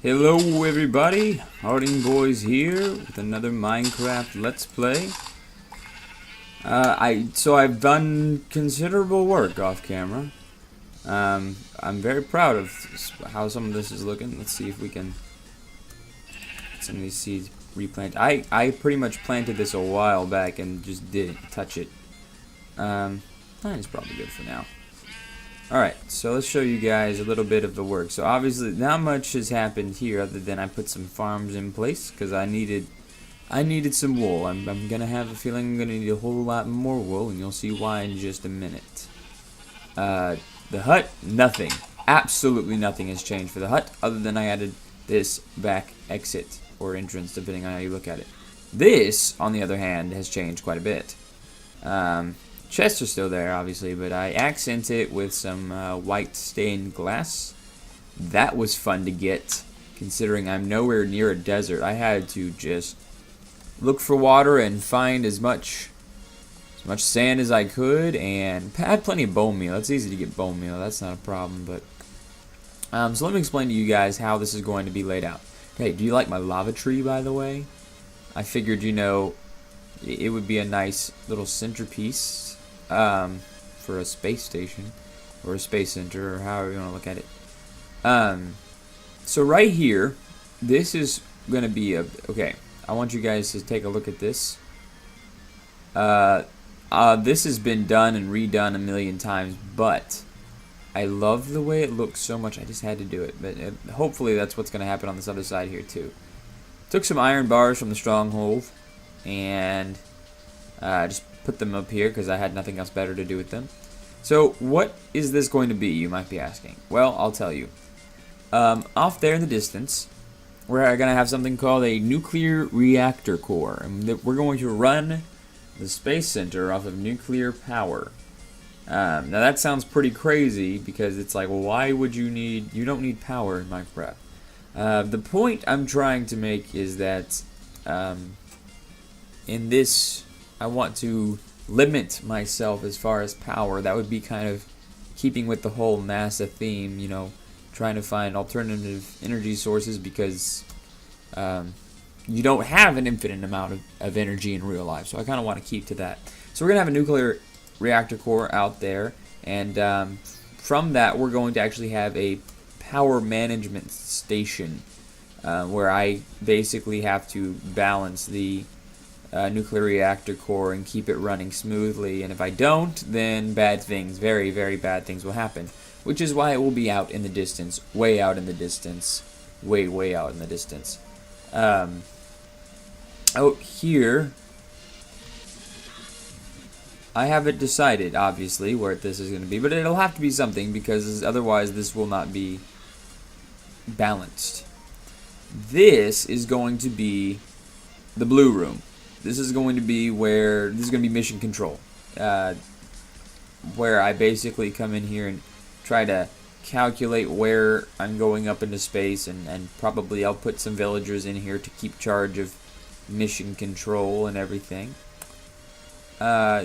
Hello everybody, Harding Boys here with another Minecraft Let's Play. I've done considerable work off camera. I'm very proud of how some of this is looking. Let's see if we can get some of these seeds replanted. I pretty much planted this a while back and just didn't touch it. It's probably good for now. Alright, so let's show you guys a little bit of the work. So obviously not much has happened here other than I put some farms in place because I needed some wool. I'm gonna have a feeling I'm gonna need a whole lot more wool, and you'll see why in just a minute. The hut, nothing. Absolutely nothing has changed for the hut other than I added this back exit or entrance depending on how you look at it. This, on the other hand, has changed quite a bit. Chests are still there, obviously, but I accent it with some white stained glass. That was fun to get, considering I'm nowhere near a desert. I had to just look for water and find as much sand as I could, and I had plenty of bone meal. It's easy to get bone meal. That's not a problem. But so let me explain to you guys how this is going to be laid out. Hey, do you like my lava tree, by the way? I figured, it would be a nice little centerpiece for a space station or a space center or however you want to look at it. So right here, this is going to be okay. I want you guys to take a look at this. This has been done and redone a million times, but I love the way it looks so much. I just had to do it, but hopefully that's what's going to happen on this other side here too. Took some iron bars from the stronghold and just put them up here because I had nothing else better to do with them. So what is this going to be, you might be asking? Well, I'll tell you. Off there in the distance, we're going to have something called a Nuclear Reactor Core. And we're going to run the Space Center off of nuclear power. Now that sounds pretty crazy because it's like, well, why would you don't need power in Minecraft. The point I'm trying to make is that in this, I want to limit myself as far as power. That would be kind of keeping with the whole MASA theme, trying to find alternative energy sources because you don't have an infinite amount of energy in real life. So I kind of want to keep to that. So we're going to have a nuclear reactor core out there, and from that we're going to actually have a power management station where I basically have to balance the nuclear reactor core and keep it running smoothly, and if I don't, then bad things, very, very bad things will happen, which is why it will be out in the distance, way out in the distance, way out in the distance. Out here, I haven't decided, obviously, where this is going to be, but it'll have to be something because otherwise this will not be balanced. This is going to be the blue room. This is going to be mission control, where I basically come in here and try to calculate where I'm going up into space, and probably I'll put some villagers in here to keep charge of mission control and everything. One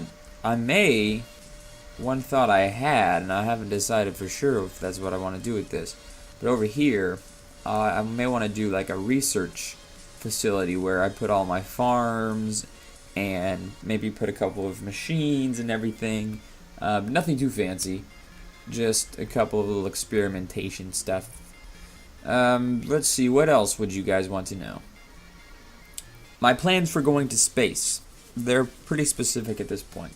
thought I had, and I haven't decided for sure if that's what I want to do with this, but over here, I may want to do like a research facility where I put all my farms and maybe put a couple of machines and everything, but nothing too fancy, just a couple of little experimentation stuff. Let's see, what else would you guys want to know? My plans for going to space, they're pretty specific at this point.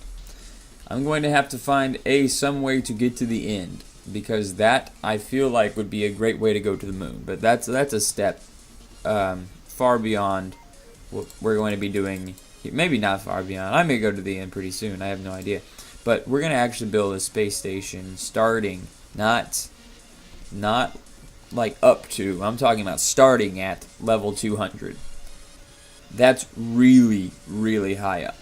I'm going to have to find some way to get to the end, because that I feel like would be a great way to go to the moon, but that's a step far beyond what we're going to be doing. Maybe not far beyond. I may go to the end pretty soon. I have no idea. But we're going to actually build a space station starting, not like up to, I'm talking about starting at level 200. That's really, really high up.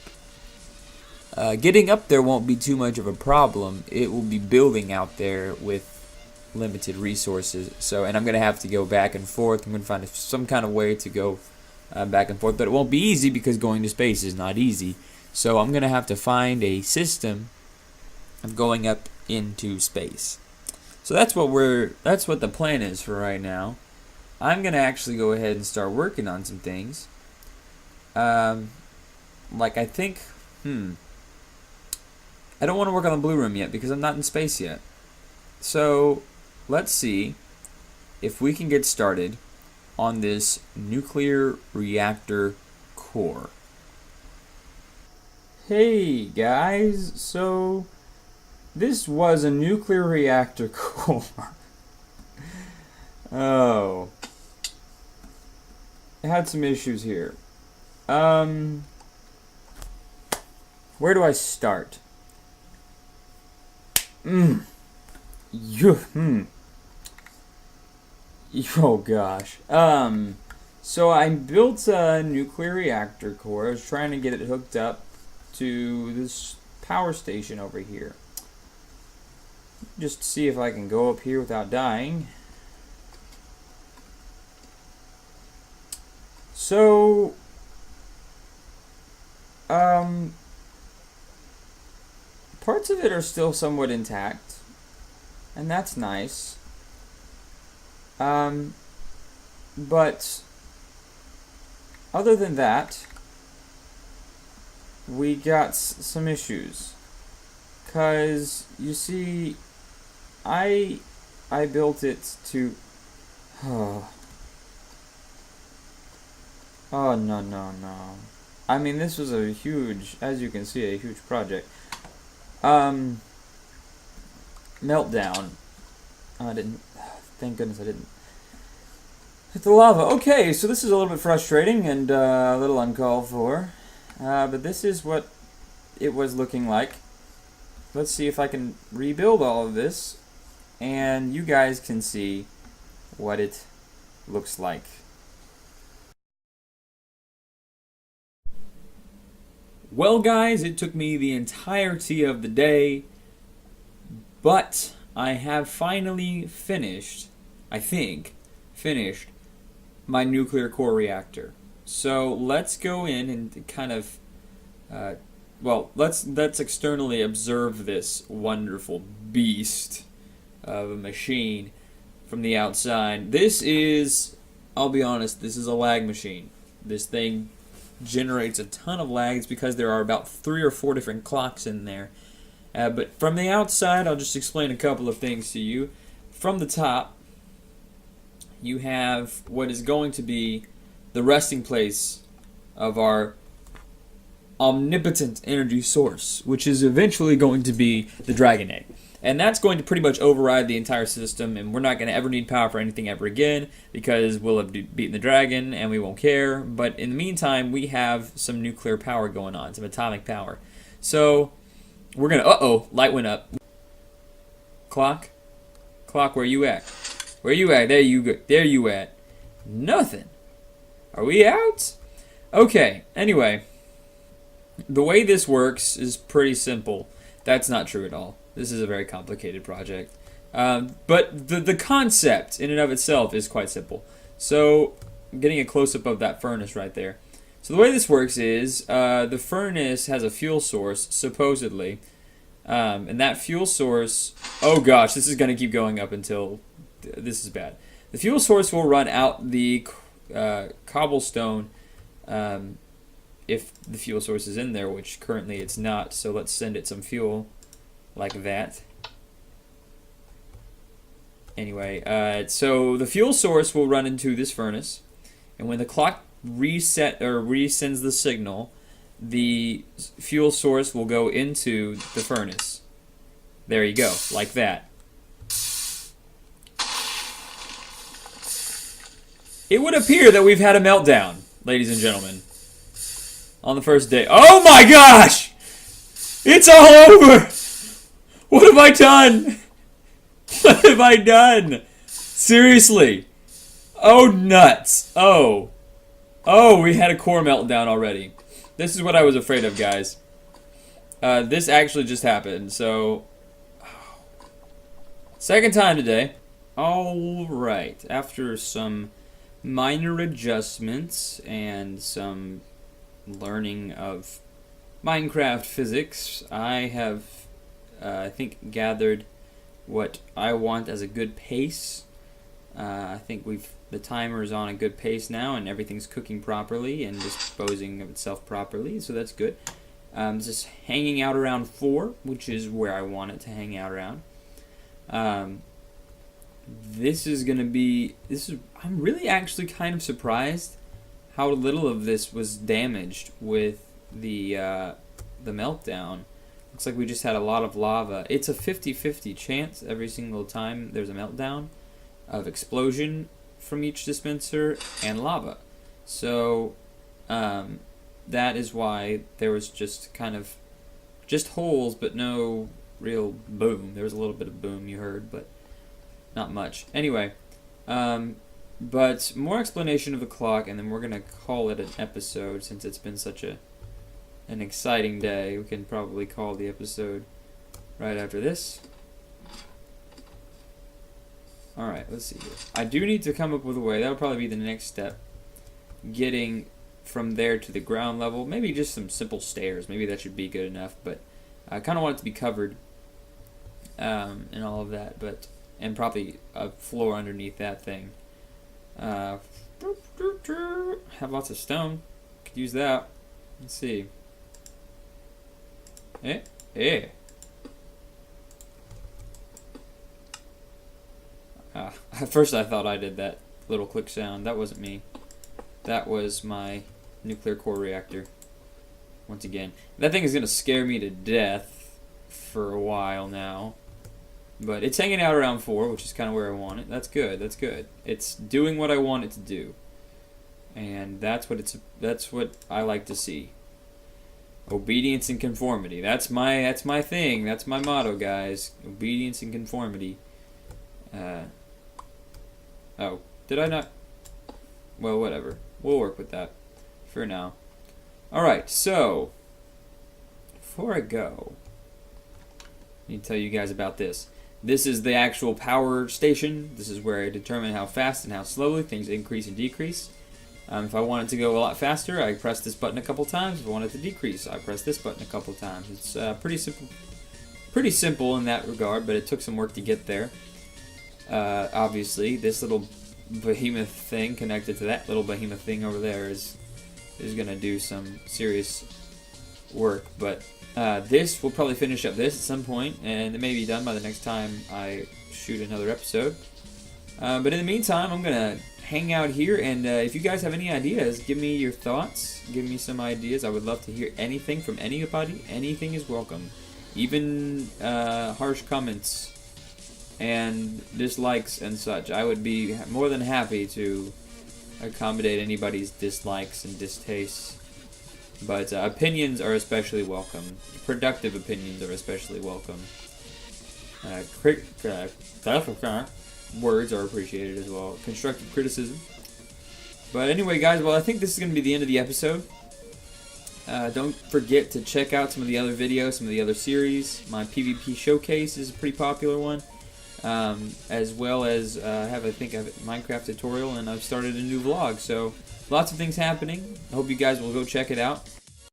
Getting up there won't be too much of a problem. It will be building out there with limited resources, and I'm gonna have to go back and forth. I'm gonna find some kind of way to go back and forth, but it won't be easy because going to space is not easy. So I'm gonna have to find a system of going up into space. So that's what the plan is for right now. I'm going to actually go ahead and start working on some things. Like I think, I don't want to work on the blue room yet because I'm not in space yet. So let's see if we can get started on this nuclear reactor core. Hey guys, so this was a nuclear reactor core. Oh, it had some issues here. Where do I start? Oh gosh. So I built a nuclear reactor core. I was trying to get it hooked up to this power station over here. Just to see if I can go up here without dying. So, parts of it are still somewhat intact, and that's nice. But other than that, we got some issues. 'Cause you see, I built it to. Oh no. I mean, this was a huge, as you can see, a huge project. Meltdown. I didn't. Thank goodness I didn't hit the lava. Okay, so this is a little bit frustrating and a little uncalled for. But this is what it was looking like. Let's see if I can rebuild all of this, and you guys can see what it looks like. Well, guys, it took me the entirety of the day, but I have finally finished, I think, my nuclear core reactor. So let's go in and kind of, let's externally observe this wonderful beast of a machine from the outside. This is, I'll be honest, this is a lag machine. This thing generates a ton of lags because there are about 3 or 4 different clocks in there. But from the outside, I'll just explain a couple of things to you. From the top, you have what is going to be the resting place of our omnipotent energy source, which is eventually going to be the Dragon Egg. And that's going to pretty much override the entire system, and we're not going to ever need power for anything ever again, because we'll have beaten the dragon, and we won't care. But in the meantime, we have some nuclear power going on, some atomic power. So, we're going to... Uh-oh, light went up. Clock? Clock, where you at? Where you at? There you go. There you at. Nothing. Are we out? Okay, anyway. The way this works is pretty simple. That's not true at all. This is a very complicated project. But the concept in and of itself is quite simple. So, I'm getting a close-up of that furnace right there. So the way this works is, the furnace has a fuel source, supposedly. And that fuel source... Oh gosh, this is going to keep going up until... This is bad. The fuel source will run out the cobblestone if the fuel source is in there, which currently it's not. So let's send it some fuel. Like that. Anyway, so the fuel source will run into this furnace, and when the clock resends the signal, the fuel source will go into the furnace. There you go, like that. It would appear that we've had a meltdown, ladies and gentlemen, on the first day. Oh my gosh! It's all over! What have I done? What have I done? Seriously. Oh, nuts. Oh. Oh, we had a core meltdown already. This is what I was afraid of, guys. This actually just happened, so... Second time today. Alright, after some minor adjustments and some learning of Minecraft physics, I have... I think gathered what I want as a good pace I think the timer is on a good pace now, and everything's cooking properly and disposing of itself properly, so that's good. It's just hanging out around 4, which is where I want it to hang out around. This is gonna be. I'm really actually kind of surprised how little of this was damaged with the meltdown. Looks like we just had a lot of lava. It's a 50-50 chance every single time there's a meltdown of explosion from each dispenser and lava. So that is why there was just kind of just holes, but no real boom. There was a little bit of boom you heard, but not much. Anyway, but more explanation of the clock, and then we're gonna call it an episode since it's been such an exciting day. We can probably call the episode right after this. Alright, let's see here. I do need to come up with a way. That'll probably be the next step. Getting from there to the ground level. Maybe just some simple stairs. Maybe that should be good enough. But I kind of want it to be covered and all of that. And probably a floor underneath that thing. Have lots of stone. Could use that. Let's see. At first I thought I did that little click sound. That wasn't me. That was my nuclear core reactor. Once again. That thing is going to scare me to death for a while now. But it's hanging out around 4, which is kind of where I want it. That's good. That's good. It's doing what I want it to do. And that's what I like to see. Obedience and conformity. That's my thing. That's my motto, guys. Obedience and conformity. Oh, did I not? Well, whatever. We'll work with that for now. Alright, so before I go, I need to tell you guys about this. This is the actual power station. This is where I determine how fast and how slowly things increase and decrease. If I want it to go a lot faster, I press this button a couple times. If I want it to decrease, I press this button a couple times. It's pretty simple in that regard, but it took some work to get there. Obviously, this little behemoth thing connected to that little behemoth thing over there is going to do some serious work. But this will probably finish up this at some point, and it may be done by the next time I shoot another episode. But in the meantime, I'm going to hang out here, and if you guys have any ideas, give me your thoughts. Give me some ideas. I would love to hear anything from anybody. Anything is welcome. Even harsh comments and dislikes and such. I would be more than happy to accommodate anybody's dislikes and distastes. But opinions are especially welcome. Productive opinions are especially welcome. Words are appreciated as well. Constructive criticism. But anyway, guys, well, I think this is going to be the end of the episode. Don't forget to check out some of the other videos, some of the other series. My PvP showcase is a pretty popular one. As well as I have a Minecraft tutorial, and I've started a new vlog. So lots of things happening. I hope you guys will go check it out.